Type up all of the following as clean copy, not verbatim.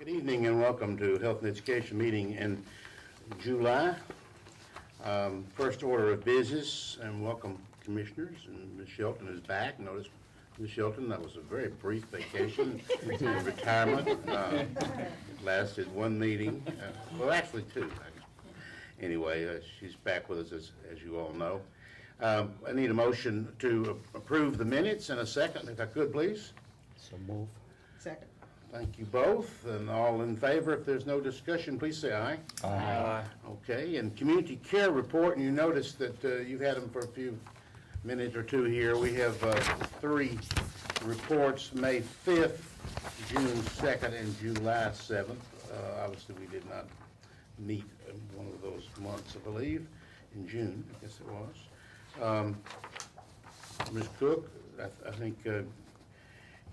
Good evening and welcome to Health and Education meeting in July. First order of business, and welcome commissioners, and Ms. Shelton is back. Notice, Ms. Shelton, that was a very brief vacation, retirement. It lasted one meeting, well actually two. Anyway, she's back with us as you all know. I need a motion to approve the minutes in a second, if I could please. So move. Second. Thank you both, and all in favor. If there's no discussion, please say aye. Aye. Okay, and community care report, and you notice that you've had them for a few minutes or two here. We have three reports, May 5th, June 2nd, and July 7th. Obviously, we did not meet in one of those months, I believe, in June, I guess it was. Ms. Cook, I think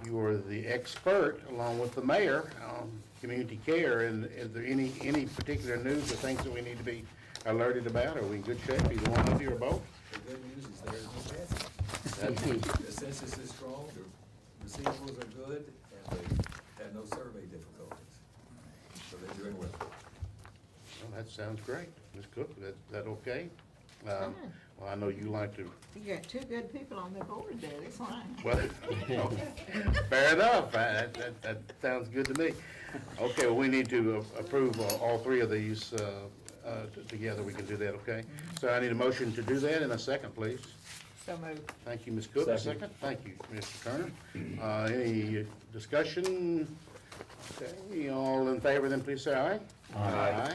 you are the expert, along with the mayor, on community care. And is there any particular news or things that we need to be alerted about? Are we in good shape, either one of you or both? The good news is there is no bad. The census is strong, the receivables are good, and they have no survey difficulties. So they're doing well. Well, that sounds great. Ms. Cook, that okay? Well, I know you like to. You got two good people on the board there, that's fine. Well, fair enough. That sounds good to me. Okay, well, we need to approve all three of these together. We can do that, okay? So I need a motion to do that in a second, please. So moved. Thank you, Ms. Cook. Second. Thank you, Mr. Turner. Any discussion? Okay, all in favor, then please say aye. Aye.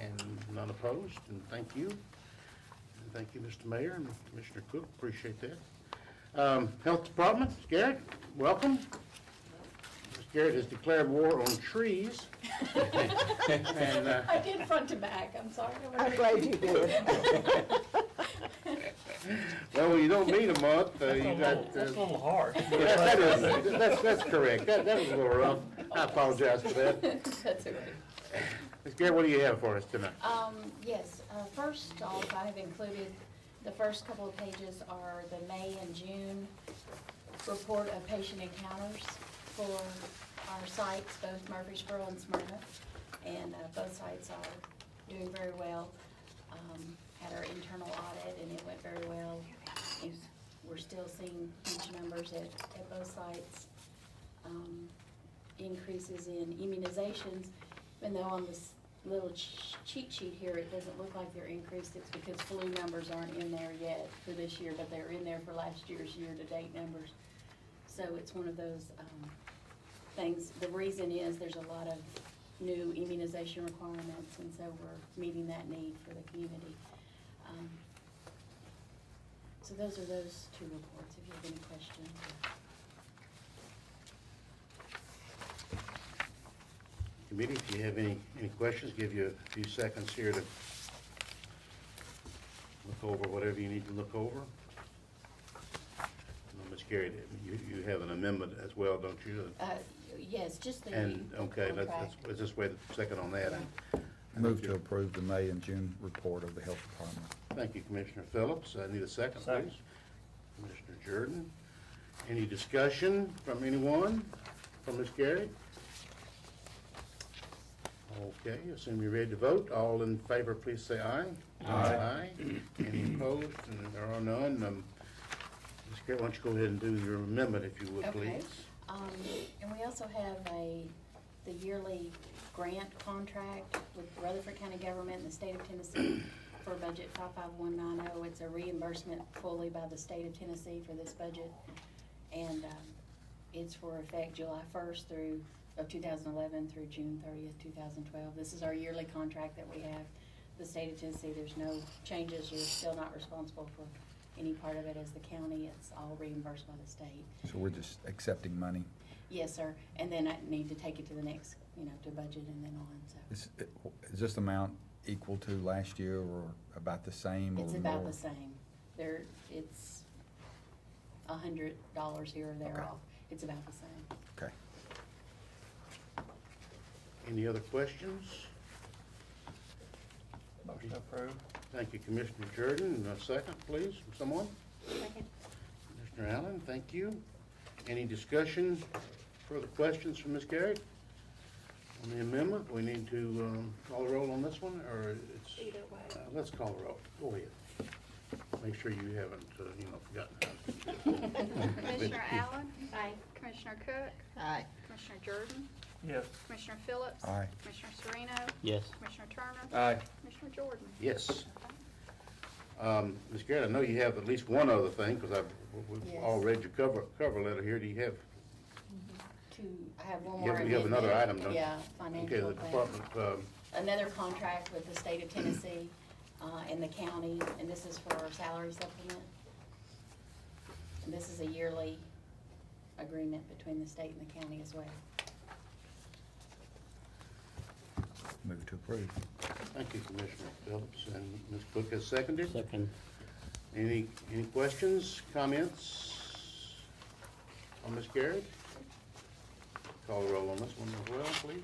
And none opposed, and thank you. And thank you, Mr. Mayor and Commissioner Cook, appreciate that. Health Department, Garrett, welcome. Mr. Garrett has declared war on trees. And, I did front to back, I'm sorry. I'm glad you did. well, you don't meet a month. You got, That's a little hard. that's correct. That was a little rough. I apologize for that. That's okay. Ms. Garrett, what do you have for us tonight? Yes, first off, I have included, the first couple of pages are the May and June report of patient encounters for our sites, both Murfreesboro and Smyrna, and both sites are doing very well. Had our internal audit and it went very well. We're still seeing huge numbers at both sites. Increases in immunizations, even though on this little cheat sheet here it doesn't look like they're increased. It's because flu numbers aren't in there yet for this year, but they're in there for last year's year-to-date numbers. So it's one of those things. The reason is there's a lot of new immunization requirements, and so we're meeting that need for the community. So those are those two reports, if you have any questions. Committee, if you have any questions, give you a few seconds here to look over whatever you need to look over. Ms. Garrett, you have an amendment as well, don't you? Yes, just the And, okay, let's just wait a second on that. Move to approve the May and June report of the Health Department. Thank you, Commissioner Phillips. I need a second, Second. please. Commissioner Jordan. Any discussion from anyone? From Ms. Garrett? Okay, assume you're ready to vote. All in favor, please say aye. Aye. Any opposed? And there are none. Ms. Garrett, why don't you go ahead and do your amendment, if you would, Okay. please. And we also have the yearly grant contract with Rutherford County Government and the state of Tennessee for budget 55190. It's a reimbursement fully by the state of Tennessee for this budget. And it's for effect July 1st of 2011 through June 30th, 2012. This is our yearly contract that we have. The state of Tennessee, there's no changes. You're still not responsible for any part of it as the county. It's all reimbursed by the state. So we're just accepting money. Yes, sir. And then I need to take it to the next, to budget and then on. So Is this amount equal to last year or about the same? it's or about more? the same. It's $100 here or there Okay. off. It's about the same. Okay. Any other questions? Motion approved. Thank you, Commissioner Jordan. A second, please, from someone? Second. Commissioner Allen, thank you. Any discussion, further questions from Ms. Garrett? the amendment, we need to call a roll on this one, or it's? Either way. Let's call a roll. Go ahead. Make sure you haven't, forgotten how to do this. Commissioner Allen? Aye. Commissioner Cook? Aye. Commissioner Jordan? Yes. Commissioner Phillips? Aye. Commissioner Sereno? Yes. Commissioner Turner? Aye. Commissioner Jordan? Yes. Ms. Garrett, I know you have at least one other thing, because we've Yes. all read your cover letter here. Do you have? I have one You more have- you have another amendment. item, don't you? Yeah, Okay, financial the plan. department, Another contract with the state of Tennessee, and the county, and this is for our salary supplement. And this is a yearly agreement between the state and the county as well. Move to approve. thank you, Commissioner Phillips, and Ms. Cook has seconded. Second. Any questions, comments on Ms. Garrett? Call the roll on this one as well, please.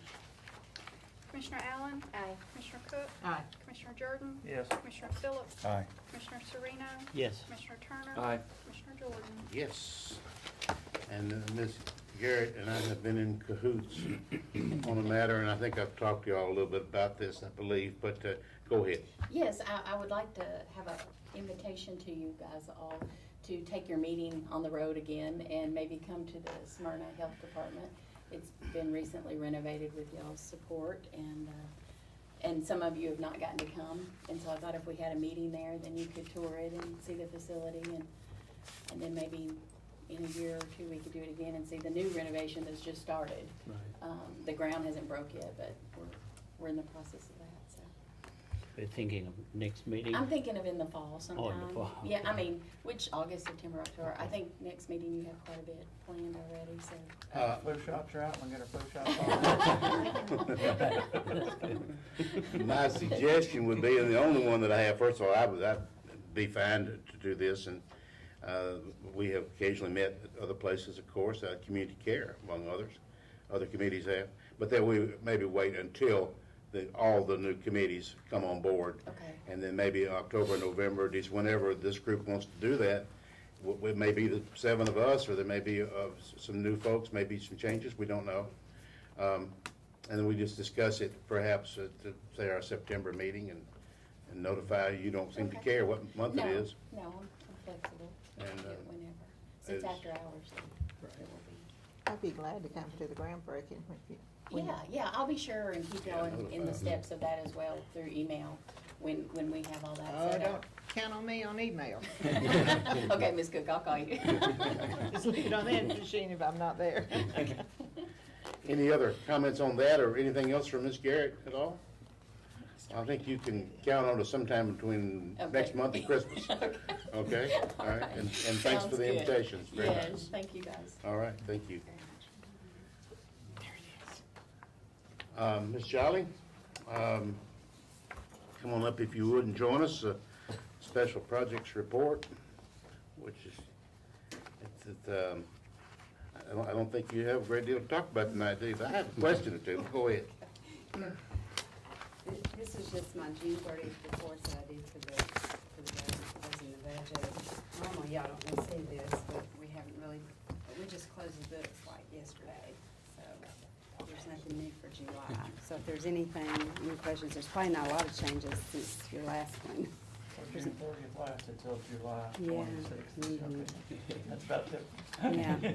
Commissioner Allen? Aye. Commissioner Cook? Aye. Commissioner Jordan? Yes. Commissioner Phillips? Aye. Commissioner Sereno? Yes. Commissioner Turner? Aye. Commissioner Jordan? Yes. And Ms. Garrett and I have been in cahoots on the matter, and I think I've talked to y'all a little bit about this, I believe, but go ahead. Yes, I would like to have an invitation to you guys all to take your meeting on the road again and maybe come to the Smyrna Health Department. It's been recently renovated with y'all's support, and some of you have not gotten to come. And so I thought if we had a meeting there, then you could tour it and see the facility, and then maybe in a year or two, we could do it again and see the new renovation that's just started. Right. The ground hasn't broke yet, but we're in the process of that, so. We're thinking of next meeting? I'm thinking of in the fall sometime. Oh, in the fall, Yeah, I okay. mean, which, August, September, October. I think next meeting you have quite a bit planned already, so. Flu shots are out, we'll get our flu shots on. My suggestion would be, and the only one that I have, first of all, I'd be fine to do this, and we have occasionally met at other places, of course, community care, among others. Other committees have, but then we maybe wait until all the new committees come on board. Okay. And then maybe October, November, just whenever this group wants to do that, it may be the 7 of us, or there may be some new folks, maybe some changes, we don't know. And then we just discuss it perhaps at, say, our September meeting, and notify you. Don't seem to Okay. care what month it is. No, I'm flexible. And, Do it whenever. Since it's- after hours, so it will be. I'd be glad to come to the groundbreaking if you. when- Yeah, I'll be sure and keep y'all in the notify. steps of that as well through email when we have all that Oh, set don't up. count on me on email. Okay, Ms. Cook, I'll call you. Just leave it on the end machine if I'm not there. Any other comments on that, or anything else from Ms. Garrett at all? I think you can count on us sometime between Okay. next month and Christmas. Okay? All right, and thanks for Sounds the good. invitations, very Yes, nice. thank you guys. All right, thank you. Very much. Ms. Jolly, come on up if you would and join us, Special Projects Report, which is, I don't think you have a great deal to talk about tonight, do you? I have a question or two, go ahead. This is just my June 30th reports that I did for the closing the budget. Normally, y'all don't really see this, but we just closed the books like yesterday, so there's nothing new for July. So if there's any questions, there's probably not a lot of changes since your last one. So June 30th lasted till July Yeah. 26th. Mhm. Okay. That's about it. Yeah.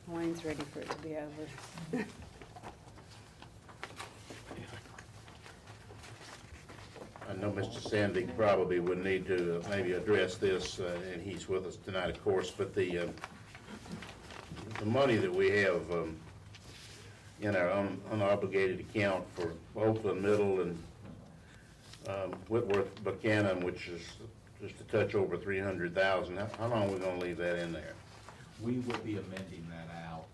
Wayne's ready for it to be over. I know Mr. Sandy probably would need to maybe address this, and he's with us tonight, of course, but the money that we have in our unobligated account for Oakland Middle and Whitworth Buchanan, which is just a touch over 300,000, how long are we gonna leave that in there? We will be amending that out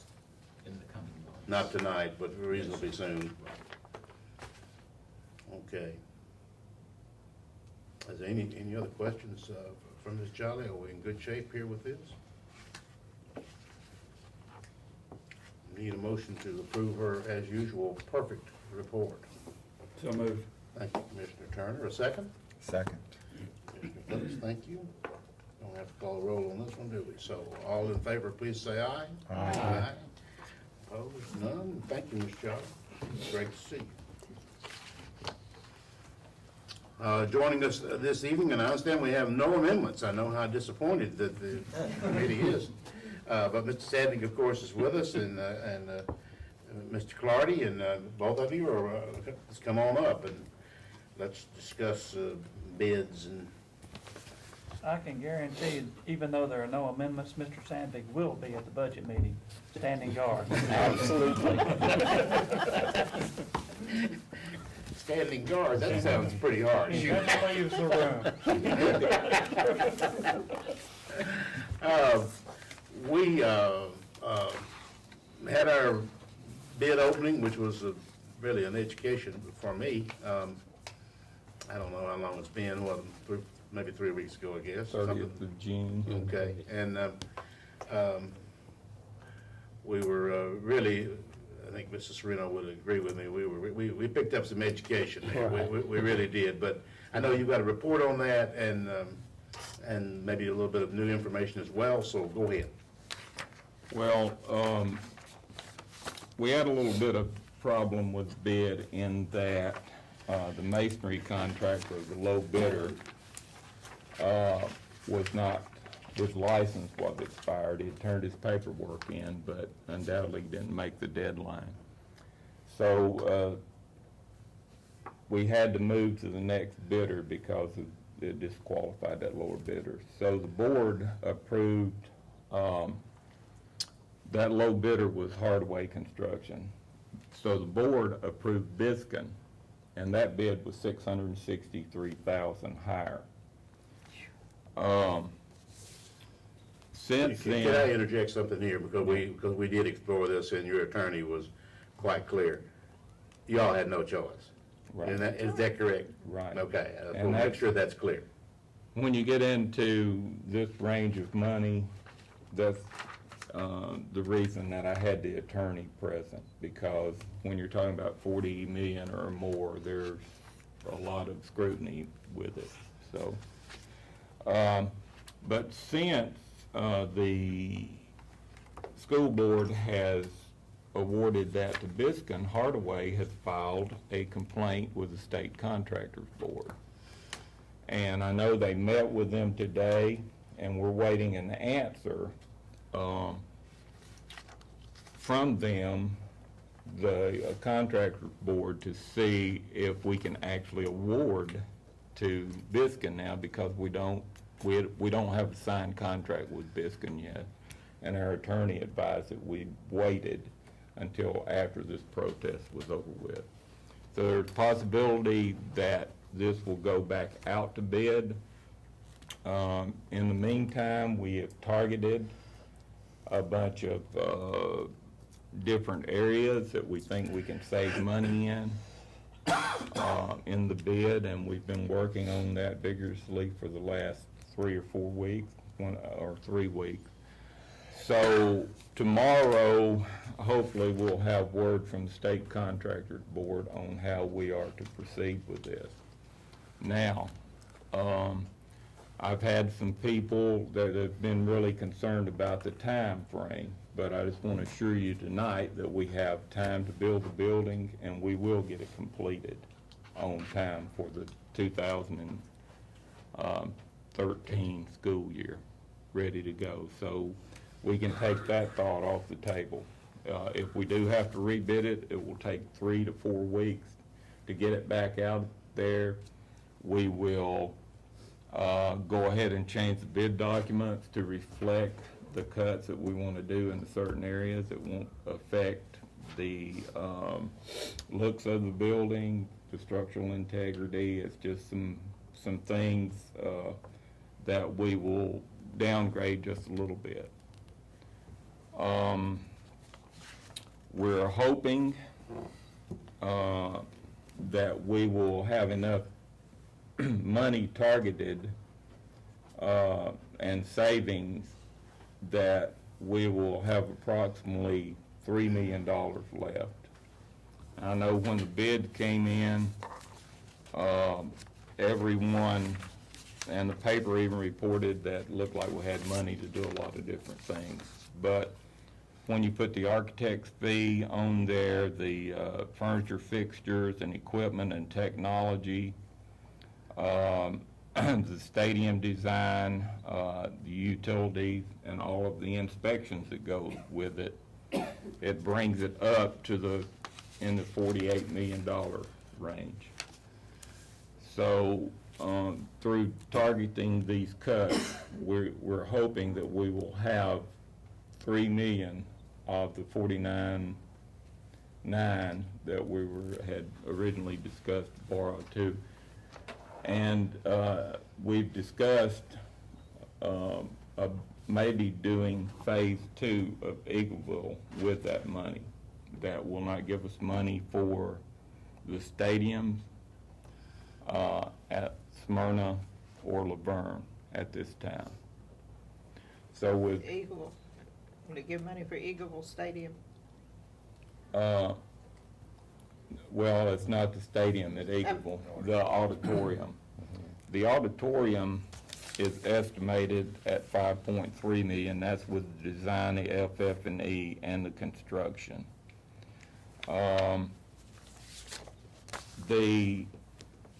in the coming months. Not tonight, but reasonably soon. Okay. Is there any other questions from Ms. Jolly? Are we in good shape here with this? Need a motion to approve her, as usual, perfect report. So moved. Thank you, Commissioner Turner. A second? Second. Commissioner Phillips, thank you. Don't have to call a roll on this one, do we? So all in favor, please say aye. Aye. Opposed? None? Thank you, Ms. Jolly. Great to see you. Joining us this evening, and I understand we have no amendments. I know how disappointed that the committee is. But Mr. Sadnick, of course, is with us, and Mr. Clardy, and both of you are, let's come on up and let's discuss bids and. I can guarantee, even though there are no amendments, Mr. Sandvig will be at the budget meeting, standing guard. Absolutely. Standing guard, that sounds pretty harsh. He never leaves the room. We had our bid opening, which was really an education for me. I don't know how long it's been, maybe 3 weeks ago, I guess. 30th of June. Okay, and we were really, I think Mrs. Serino would agree with me, we picked up some education there. We really did, but I know you've got a report on that and maybe a little bit of new information as well, so go ahead. Well, we had a little bit of problem with bid in that the masonry contractor, the low bidder, his license was expired. He had turned his paperwork in, but undoubtedly didn't make the deadline. So we had to move to the next bidder because it disqualified that lower bidder. So the board approved, that low bidder was Hardaway Construction. So the board approved Biskin, and that bid was $663,000 higher. Since then, Can I interject something here, because we did explore this and your attorney was quite clear. Y'all had no choice. Right. Is that correct? Right. Okay, I And want to make sure that's clear. when you get into this range of money, that's the reason that I had the attorney present, because when you're talking about 40 million or more, there's a lot of scrutiny with it. So, but since the school board has awarded that to Biskin, Hardaway has filed a complaint with the state contractors board. And I know they met with them today, and we're waiting an answer from them, the contractor board, to see if we can actually award to Biskin now, because we don't have a signed contract with Biskin yet, and our attorney advised that we waited until after this protest was over with. So there's a possibility that this will go back out to bid. In the meantime, we have targeted a bunch of different areas that we think we can save money in the bid, and we've been working on that vigorously for the last 3 or 4 weeks, 1 or 3 weeks. So tomorrow, hopefully, we'll have word from the state contractors board on how we are to proceed with this. Now, I've had some people that have been really concerned about the time frame, but I just want to assure you tonight that we have time to build the building, and we will get it completed on time for the 2013 school year, ready to go. So we can take that thought off the table. If we do have to rebid it, it will take 3 to 4 weeks to get it back out there. We will go ahead and change the bid documents to reflect the cuts that we want to do in certain areas. It won't affect the looks of the building, the structural integrity. It's just some things that we will downgrade just a little bit. We're hoping that we will have enough money targeted and savings that we will have approximately $3 million left. I know when the bid came in, everyone, and the paper even reported that it looked like we had money to do a lot of different things. But when you put the architect's fee on there, the furniture, fixtures, and equipment and technology, the stadium design, the utilities, and all of the inspections that go with it, it brings it up to in the $48 million range. So through targeting these cuts, we're hoping that we will have $3 million of the 49.9 that we had originally discussed to borrow to. And we've discussed maybe doing phase 2 of Eagleville with that money. That will not give us money for the stadiums at Smyrna or Laverne at this time. So with Eagleville, will they give money for Eagleville Stadium? well, it's not the stadium at Eagleville, the auditorium. The auditorium is estimated at $5.3 million. That's with the design, the FF&E, and the construction.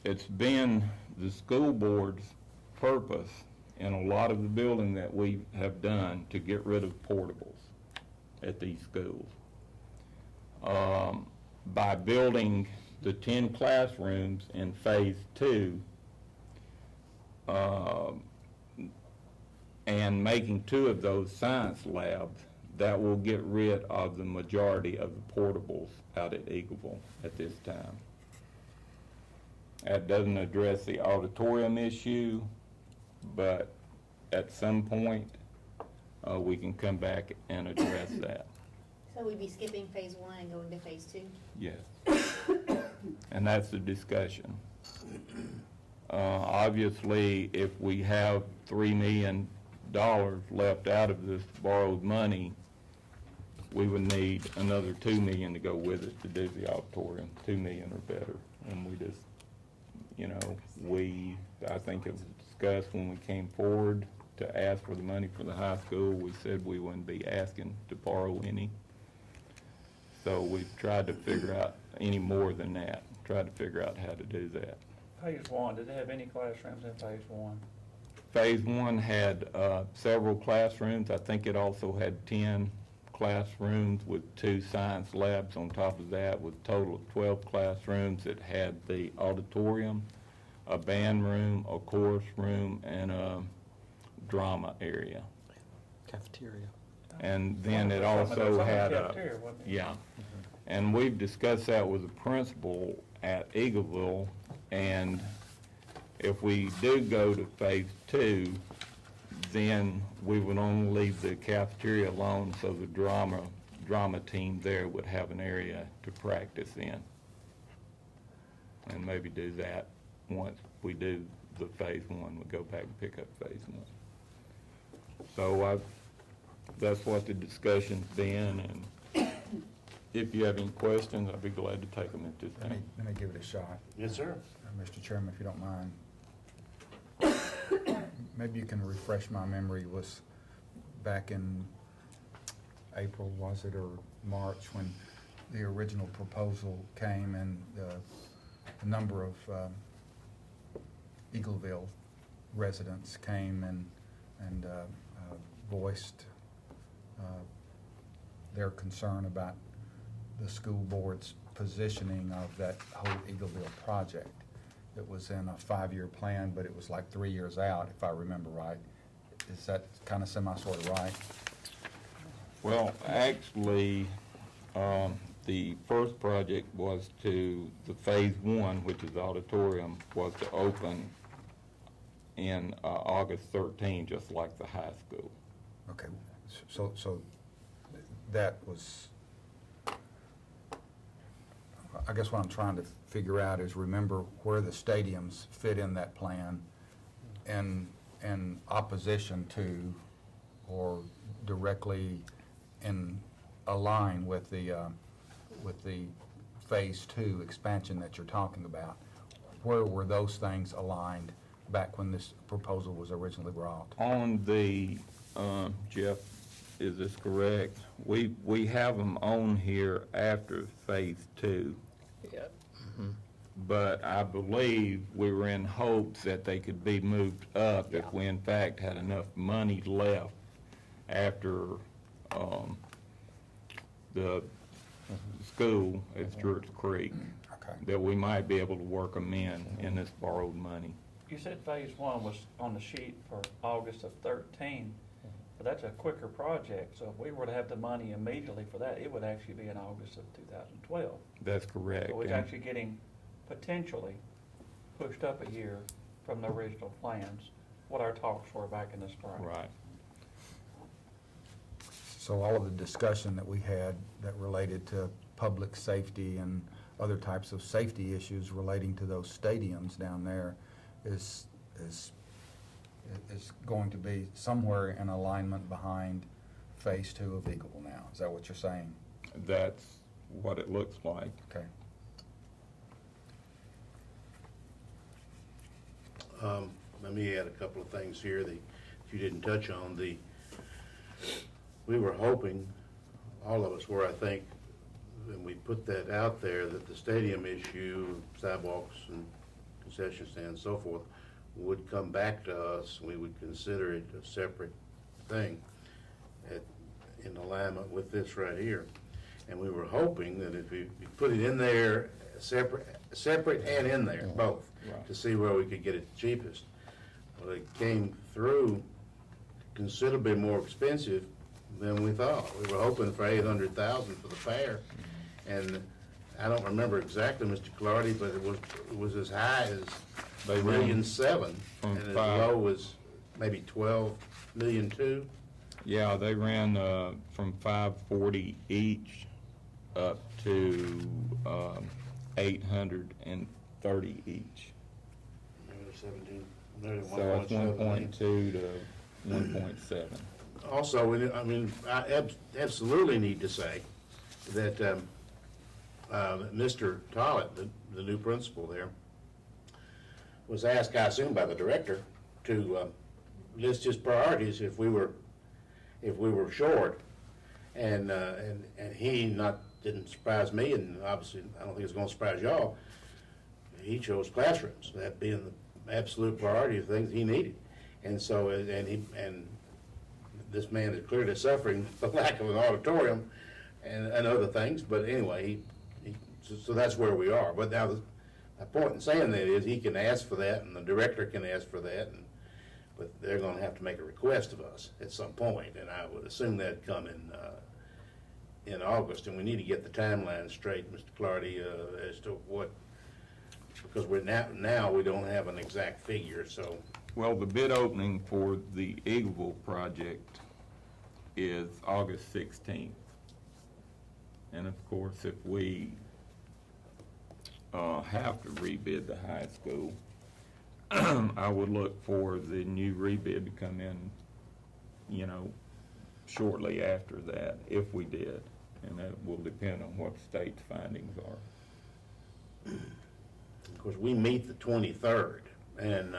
It's been the school board's purpose in a lot of the building that we have done to get rid of portables at these schools. By building the 10 classrooms in phase 2 and making 2 of those science labs, that will get rid of the majority of the portables out at Eagleville at this time. That doesn't address the auditorium issue, but at some point, we can come back and address that. So we'd be skipping phase 1 and going to phase 2? Yes. And that's the discussion. Obviously, if we have $3 million left out of this borrowed money, we would need another $2 million to go with it to do the auditorium, $2 million or better. And we just, you know, I think it was discussed when we came forward to ask for the money for the high school. We said we wouldn't be asking to borrow any. So we've tried to figure out any more than that, tried to figure out how to do that. Phase 1, did they have any classrooms in phase 1? Phase 1 had several classrooms. I think it also had 10 classrooms with 2 science labs on top of that, with a total of 12 classrooms. It had the auditorium, a band room, a chorus room, and a drama area. Cafeteria. And then it also had yeah. And we've discussed that with the principal at Eagleville, and if we do go to phase 2, then we would only leave the cafeteria alone, so the drama team there would have an area to practice in. And maybe do that once we do the phase 1, we go back and pick up phase 1. So that's what the discussion's been, and if you have any questions, I'd be glad to take them at this time. Let me give it a shot. Yes, sir. Mr. Chairman, if you don't mind. Maybe you can refresh my memory. Was back in April, was it, or March, when the original proposal came and a number of Eagleville residents came and voiced their concern about the school board's positioning of that whole Eagleville project. It was in a 5-year plan, but it was like 3 years out, if I remember right. Is that kind of sort of right? Well, actually, the first project was the phase 1, which is the auditorium, was to open in August 13, just like the high school. Okay, so that was, I guess what I'm trying to figure out is remember where the stadiums fit in that plan in opposition to or directly in align with the phase 2 expansion that you're talking about. Where were those things aligned back when this proposal was originally brought? On the, Jeff, is this correct? We have them on here after phase 2. Yep. But I believe we were in hopes that they could be moved up if we in fact had enough money left after, the school at Stewart's Creek, Okay. that we might be able to work them in this borrowed money. You said phase 1 was on the sheet for August of 13, but that's a quicker project, so if we were to have the money immediately for that, it would actually be in August of 2012. That's correct. So it's And- actually getting potentially pushed up a year from the original plans, what our talks were back in the spring. Right. So all of the discussion that we had that related to public safety and other types of safety issues relating to those stadiums down there is going to be somewhere in alignment behind phase 2 of Eagleville now. Is that what you're saying? That's what it looks like. Okay. Let me add a couple of things here that you didn't touch on. We were hoping, all of us were, I think, when we put that out there, that the stadium issue, sidewalks and concession stands and so forth, would come back to us. We would consider it a separate thing in alignment with this right here. And we were hoping that if we put it in there, separate and in there, both, Right. to see where we could get it the cheapest. Well, it came through considerably more expensive than we thought. We were hoping for $800,000 for the fair, and I don't remember exactly, Mr. Clardy, but it was as high as They $1.7 million, from and as 5. low as maybe $12.2 million. Yeah, they ran from 540 each up to 830 each. So it's 1.2 to 1.7. Also, I absolutely need to say that Mr. Tollett, the new principal there, was asked, I assume by the director, to list his priorities if we were short. And he didn't surprise me, and obviously I don't think it's going to surprise y'all. He chose classrooms, that being the absolute priority of things he needed. And so, and this man is clearly suffering the lack of an auditorium and other things, but anyway, so that's where we are. But now, the point in saying that is he can ask for that, and the director can ask for that, but they're gonna have to make a request of us at some point, and I would assume that'd come in August, and we need to get the timeline straight, Mr. Clardy, as to what, because now we don't have an exact figure, so. Well, the bid opening for the Eagleville project is August 16th. And of course, if we have to rebid the high school, I would look for the new rebid to come in, shortly after that, if we did. And that will depend on what the state's findings are. Of course, we meet the 23rd, and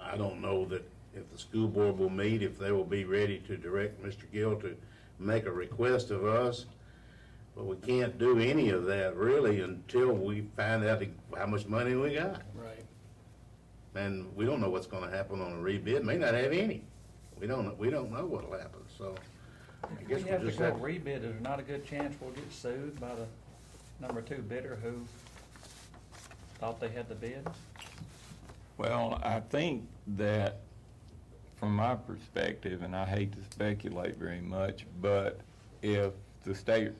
I don't know that if the school board will meet, if they will be ready to direct Mr. Gill to make a request of us. But we can't do any of that really until we find out how much money we got. Right. And we don't know what's gonna happen on a rebid, may not have any. We don't know what'll happen, so I If guess we we'll have to just go have. rebid, is there not a good chance we'll get sued by the number 2 bidder who thought they had the bid? Well, I think that from my perspective, and I hate to speculate very much, but if the state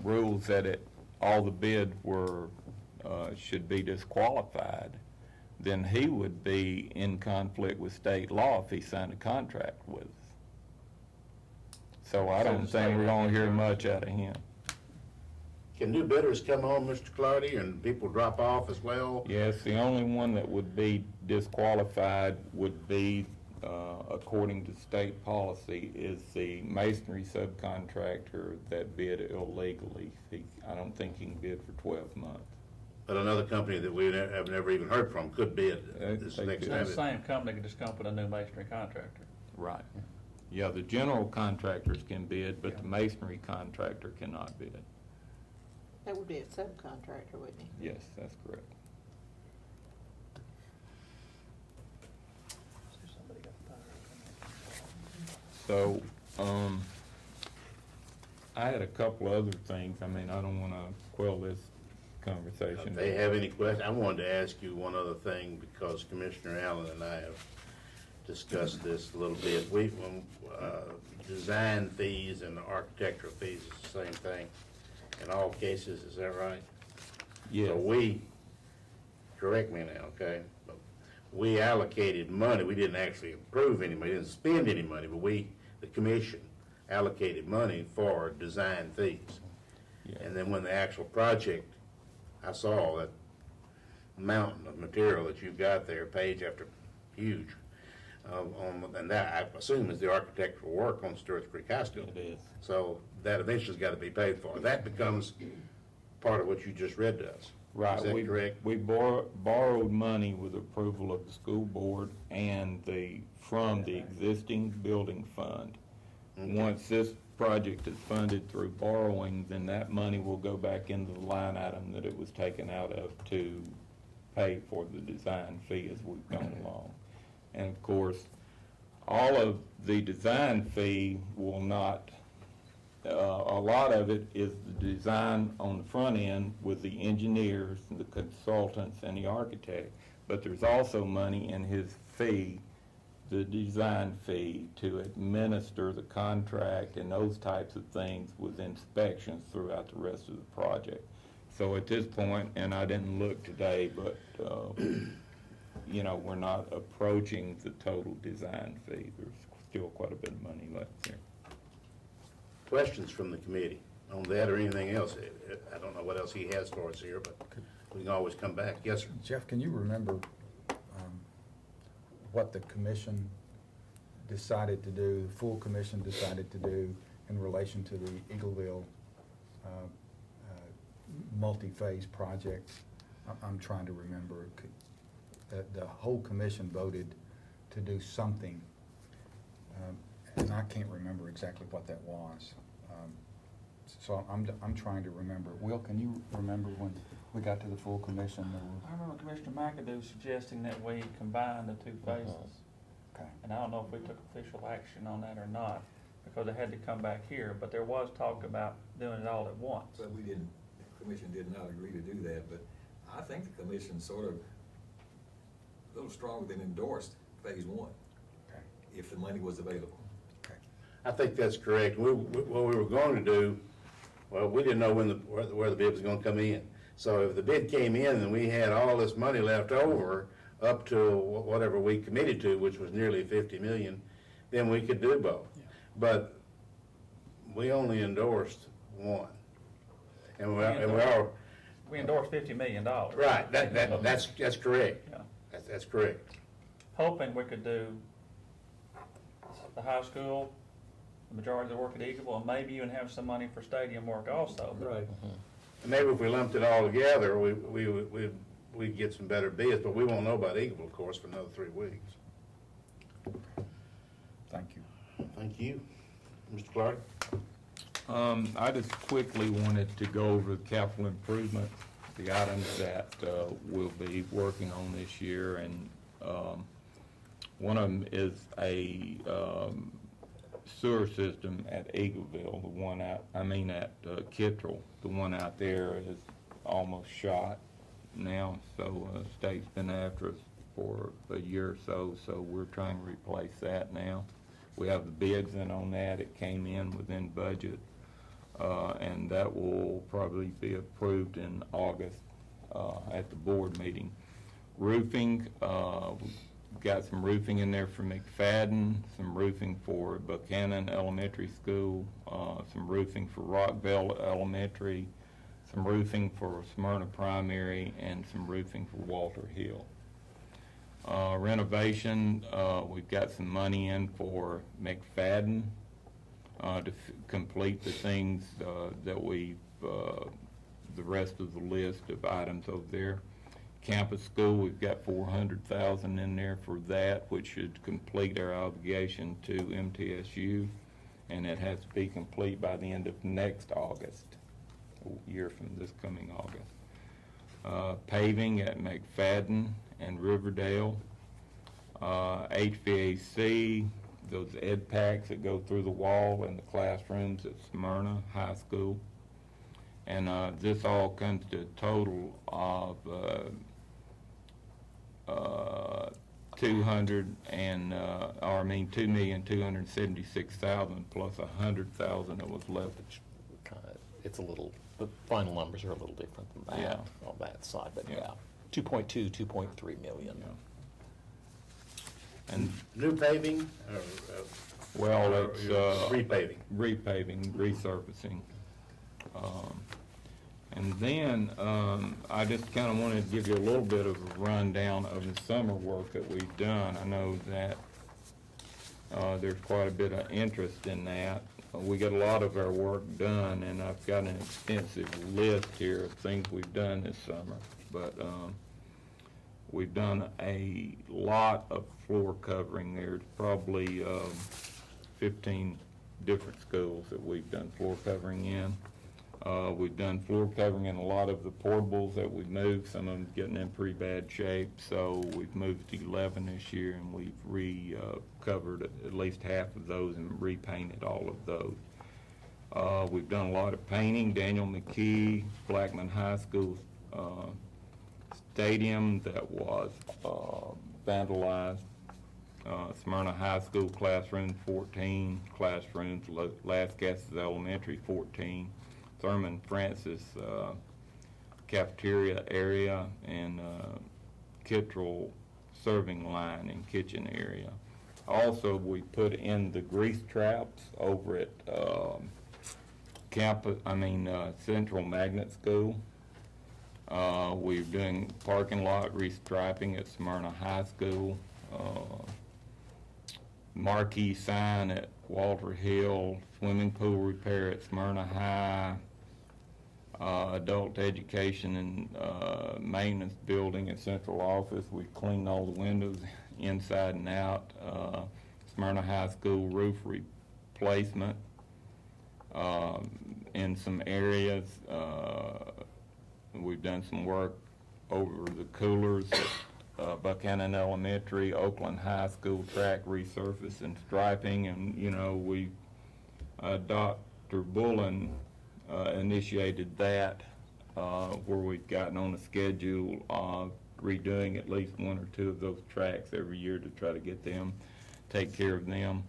rules that all the bid should be disqualified, then he would be in conflict with state law if he signed a contract with us. So I don't think we're gonna hear much out of him. Can new bidders come on, Mr. Clardy, and people drop off as well? Yes, the only one that would be disqualified would be, according to state policy, is the masonry subcontractor that bid illegally. I don't think he can bid for 12 months. But another company that we have never even heard from could bid this They next could. time. The same company could just come up with a new masonry contractor. Right. Yeah, the general contractors can bid, but the masonry contractor cannot bid. That would be a subcontractor, wouldn't it? Yes, that's correct. So, I had a couple other things. I mean, I don't want to quell this conversation. If they have any questions, I wanted to ask you one other thing, because Commissioner Allen and I have discussed this a little bit. Design fees and architectural fees is the same thing in all cases, is that right? Yes. So correct me now, okay? But we allocated money, we didn't actually approve any money, didn't spend any money, but the commission allocated money for design fees. Yeah. And then when the actual project, I saw that mountain of material that you've got there, page after huge, and that, I assume, is the architectural work on Stewart's Creek High School. It is. So that eventually's got to be paid for. That becomes part of what you just read to us. Right. Is that correct? We borrowed money with approval of the school board and from the existing building fund. Okay. Once this project is funded through borrowing, then that money will go back into the line item that it was taken out of to pay for the design fee as we've gone along. And of course, all of the design fee will not, a lot of it is the design on the front end with the engineers, the consultants, and the architect. But there's also money in his fee, the design fee, to administer the contract and those types of things with inspections throughout the rest of the project. So at this point, and I didn't look today, but you know, we're not approaching the total design fee. There's still quite a bit of money left there. Questions from the committee on that or anything else? I don't know what else he has for us here, but we can always come back. Yes, sir. Jeff, can you remember what the commission decided to do, the full commission decided to do in relation to the Eagleville multi-phase project? I'm trying to remember. The whole commission voted to do something, and I can't remember exactly what that was. So I'm trying to remember. Will, can you remember when we got to the full commission? I remember Commissioner McAdoo suggesting that we combine the two phases. Okay. And I don't know if we took official action on that or not, because it had to come back here, but there was talk about doing it all at once. But the commission did not agree to do that, but I think the commission sort of a little stronger than endorsed phase one, Okay. if the money was available. Okay. I think that's correct. What we were going to do, well, we didn't know where the bid was going to come in. So if the bid came in and we had all this money left over up to whatever we committed to, which was nearly 50 million, then we could do both. Yeah. But we only endorsed one. And we endorsed $50 million. Right, that's correct. Yeah. That's correct. Hoping we could do the high school, the majority of the work at Eagleville, and maybe even have some money for stadium work also. Right. Maybe if we lumped it all together, we'd get some better bids, but we won't know about Eagleville, of course, for another 3 weeks. Thank you. Thank you. Mr. Clark? I just quickly wanted to go over the capital improvements, the items that we'll be working on this year, and one of them is a sewer system at Eagleville, the one out, at Kittrell. The one out there is almost shot now, so state's been after us for a year or so, so we're trying to replace that now. We have the bids in on that. It came in within budget, and that will probably be approved in August at the board meeting. Roofing, we've got some roofing in there for McFadden, some roofing for Buchanan Elementary School, some roofing for Rockville Elementary, some roofing for Smyrna Primary, and some roofing for Walter Hill. Renovation, we've got some money in for McFadden to complete the things that we've, the rest of the list of items over there. Campus school, we've got 400,000 in there for that, which should complete our obligation to MTSU, and it has to be complete by the end of next August, a year from this coming August. Paving at McFadden and Riverdale. HVAC, those ed packs that go through the wall in the classrooms at Smyrna High School. And this all comes to a total of $2,276,000 plus $100,000 that was left. It's a little, the final numbers are a little different than that Yeah. on that side, but Yeah. yeah, 2.2, 2.3 million. And New paving, well, it's repaving. repaving, resurfacing. And then I just kind of wanted to give you a little bit of a rundown of the summer work that we've done. I know that there's quite a bit of interest in that. We get a lot of our work done, and I've got an extensive list here of things we've done this summer. But we've done a lot of floor covering. There's probably 15 different schools that we've done floor covering in. We've done floor covering in a lot of the portables that we've moved. Some of them getting in pretty bad shape, so we've moved 11 this year, and we've recovered at least half of those and repainted all of those. We've done a lot of painting. Daniel McKee, Blackman High School stadium that was vandalized. Smyrna High School classroom 14 classrooms. Las Casas Elementary 14. Thurman Francis cafeteria area and Kittrell serving line and kitchen area. Also, we put in the grease traps over at Central Magnet School. We're doing parking lot restriping at Smyrna High School. Marquee sign at Walter Hill. Swimming pool repair at Smyrna High. Adult education and maintenance building at central office. We cleaned all the windows inside and out. Smyrna High School roof replacement in some areas. We've done some work over the coolers at Buchanan Elementary, Oakland High School track resurface and striping, and we Dr. Bullen initiated that where we've gotten on a schedule of redoing at least one or two of those tracks every year to try to get them, take care of them.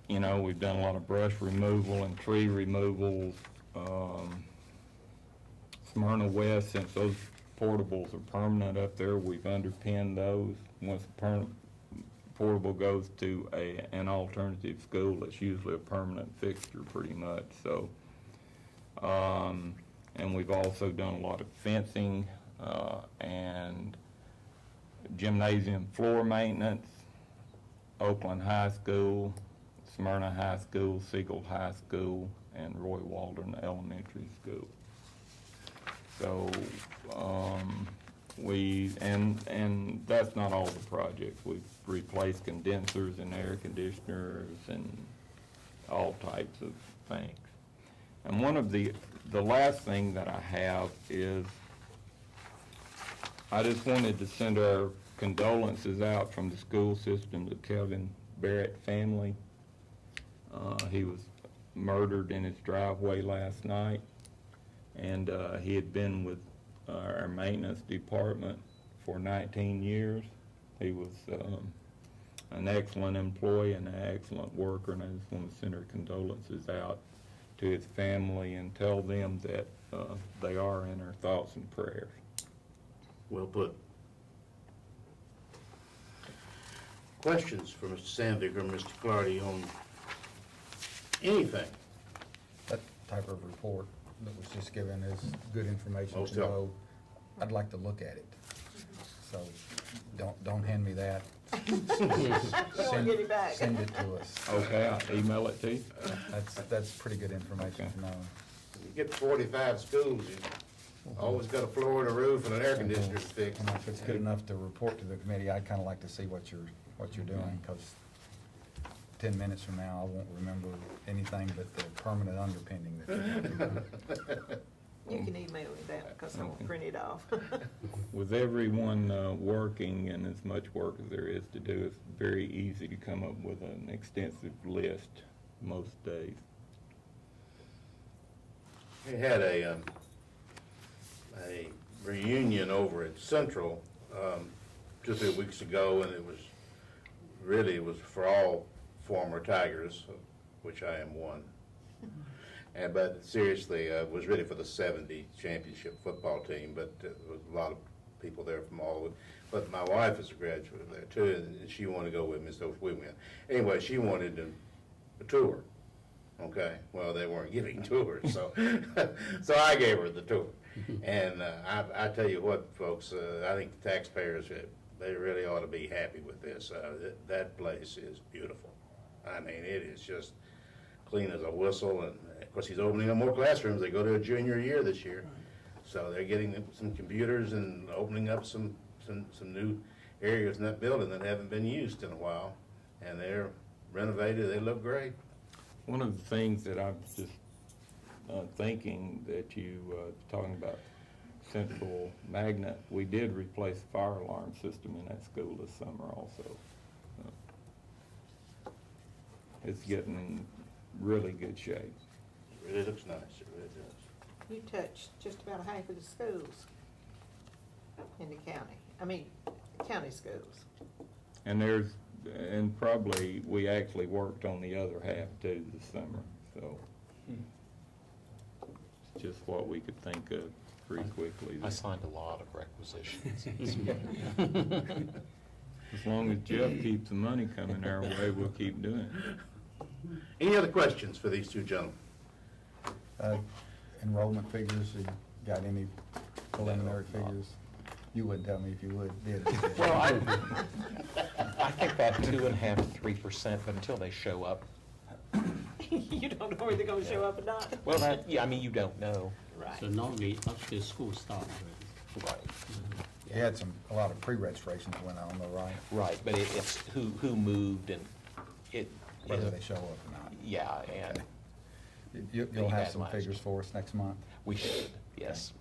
We've done a lot of brush removal and tree removals. Smyrna West, since those portables are permanent up there, we've underpinned those. Once the portable goes to an alternative school, it's usually a permanent fixture pretty much. So, and we've also done a lot of fencing and gymnasium floor maintenance, Oakland High School, Smyrna High School, Siegel High School, and Roy Waldron Elementary School. So and that's not all the projects. We've replaced condensers and air conditioners and all types of things. And one of the last thing that I have is I just wanted to send our condolences out from the school system to Kevin Barrett family. He was murdered in his driveway last night, and he had been with our maintenance department for 19 years. He was an excellent employee and an excellent worker, and I just want to send our condolences out to his family and tell them that they are in our thoughts and prayers. Well put. Questions for Mr. Sandvik or Mr. Clardy on anything? That type of report that was just given is good information Most to know. I'd like to look at it. So don't hand me that. Don't get it back. Send it to us. Okay, I'll email it to you. That's pretty good information to know. You get 45 schools, you always got a floor and a roof and an air conditioner to fix. And if it's good enough to report to the committee, I'd kind of like to see what you're doing, because 10 minutes from now, I won't remember anything but the permanent underpinning that you're talking about. You can email me that, because I won't print it off. With everyone working and as much work as there is to do, it's very easy to come up with an extensive list most days. We had a reunion over at Central 2 or 3 weeks ago, and it was for all former Tigers, which I am one. But seriously, it was really for the 70 championship football team, but there was a lot of people there from all over. But my wife is a graduate of there too, and she wanted to go with me, so we went. Anyway, she wanted a tour. Okay, well, they weren't giving tours, so so I gave her the tour. And I tell you what, folks, I think the taxpayers, they really ought to be happy with this. That place is beautiful. I mean, it is just clean as a whistle, and of course he's opening up more classrooms. They go to a junior year this year, so they're getting some computers and opening up some new areas in that building that haven't been used in a while, and they're renovated. They look great. One of the things that I'm just thinking that you talking about Central Magnet, we did replace the fire alarm system in that school this summer also. It's getting really good shape. It really looks nice. It really does. You touched just about half of the schools in the county. I mean, county schools. And probably we actually worked on the other half too this summer, so it's just what we could think of pretty quickly. I signed a lot of requisitions. As long as Jeff keeps the money coming our way, we'll keep doing it. Any other questions for these two gentlemen? Enrollment figures, you got any preliminary figures? You wouldn't tell me if you would, did you? Well, I think about 2.5% to 3%, but until they show up. You don't know whether they're gonna show up or not. Well, yeah, I mean, you don't know. Right. So normally after school starts, right? Right. You had a lot of pre-registrations went on though, right? Right, but it's who moved and it. Whether they show up or not. Yeah, and. You'll have some figures for us next month? We should, yes.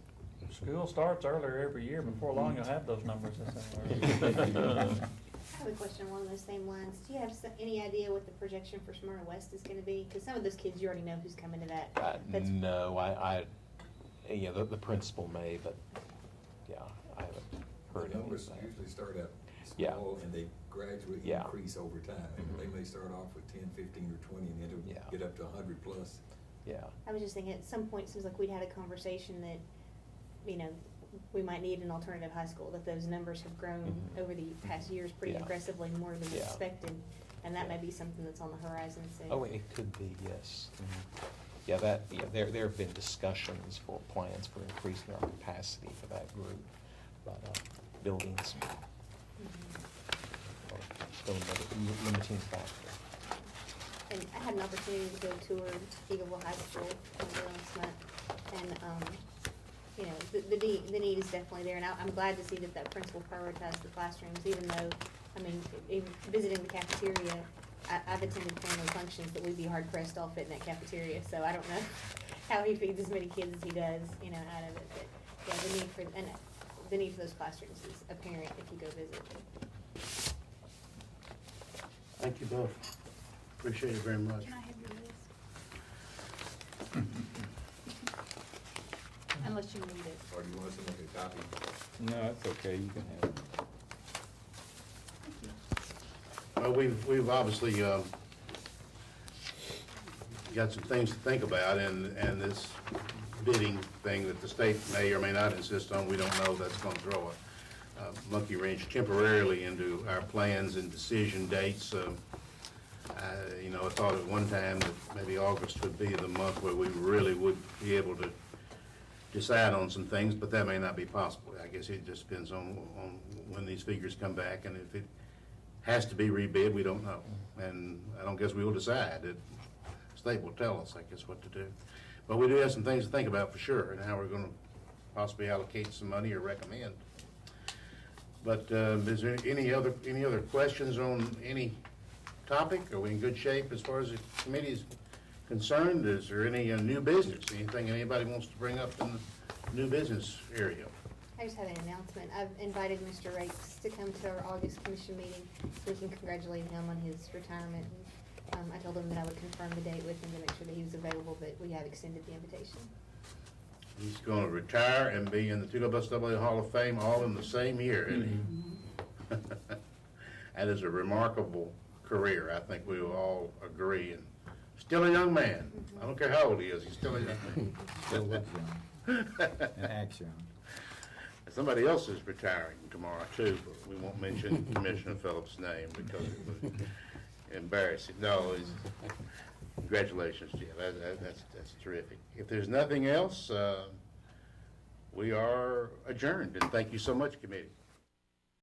School starts earlier every year. Before long, you'll have those numbers. I have a question along those same lines. Do you have any idea what the projection for Smyrna West is going to be? Because some of those kids, you already know who's coming to that. No, yeah, the principal may, but, yeah, I haven't heard The numbers anything. usually start out Yeah. small and they gradually Yeah. increase over time. Mhm. They may start off with 10, 15, or 20, and then Yeah. it'll get up to 100 plus. Yeah. I was just thinking, at some point, it seems like we'd had a conversation that, we might need an alternative high school, that those numbers have grown Mhm. over the past years pretty Yeah. aggressively, more than Yeah. expected, and that Yeah. may be something that's on the horizon soon. Oh, it could be, yes. Mhm. Yeah, there have been discussions for plans for increasing our capacity for that group, but buildings are still a limiting factor. And I had an opportunity to go tour Eagleville High School last month, and, the need is definitely there, and I'm glad to see that principal prioritized the classrooms, even though, even visiting the cafeteria, I've attended family functions that we'd be hard pressed to all fit in that cafeteria, so I don't know how he feeds as many kids as he does, out of it, but, yeah, the need for those classrooms is apparent if you go visit. Thank you both. Appreciate it very much. Can I have your list? Unless you need it. Or do you want us to make a copy? No, that's okay, you can have it. Well, we've obviously got some things to think about, and this bidding thing that the state may or may not insist on, we don't know. That's going to throw a monkey wrench temporarily into our plans and decision dates. I thought at one time that maybe August would be the month where we really would be able to decide on some things, but that may not be possible. I guess it just depends on when these figures come back, and if it has to be rebid, we don't know. And I don't guess we will decide. The state will tell us, I guess, what to do. But we do have some things to think about for sure, and how we're gonna possibly allocate some money or recommend. But is there any other questions on any topic? Are we in good shape as far as the committee is concerned? Is there any new business? Anything anybody wants to bring up in the new business area? I just have an announcement. I've invited Mr. Rakes to come to our August commission meeting so we can congratulate him on his retirement. I told him that I would confirm the date with him to make sure that he was available, but we have extended the invitation. He's gonna retire and be in the TWSAA Hall of Fame all in the same year, isn't he? That is a remarkable career, I think we will all agree, and still a young man. I don't care how old he is, he's still a young man. Still looks young. And acts young. Somebody else is retiring tomorrow too, but we won't mention Commissioner Phillips' name because it was embarrassing. No, congratulations, Jim. That's terrific. If there's nothing else, we are adjourned, and thank you so much, committee.